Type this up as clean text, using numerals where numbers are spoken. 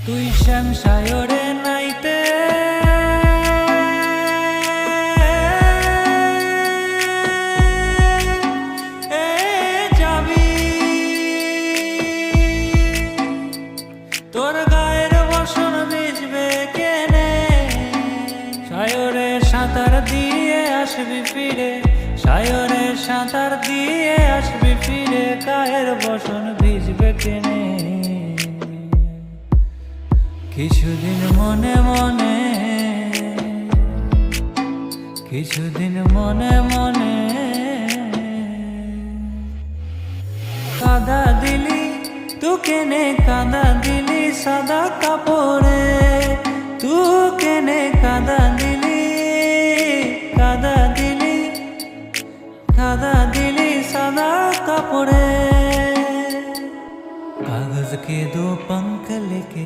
তুই শ্যাম সায়রে নাইতে যাবি, তোর গায়ের বসন ভিজবে কেনে, সায়রে সাঁতার দিয়ে আসবি ফিরে, সায়রে সাঁতার দিয়ে আসবি ফিরে, গায়ের বসন ভিজবে কেনে। কিছুদিন মনে মনে, কিছুদিন মনে মনে কাদা দিলি, তু কেনে কাদা দিলি সাদা কাপড়ে, তু কেনে কাদা দিলি, কাদা দিলি, কাদা দিলি সাদা কাপড়ে। कागज के दो पंख लेके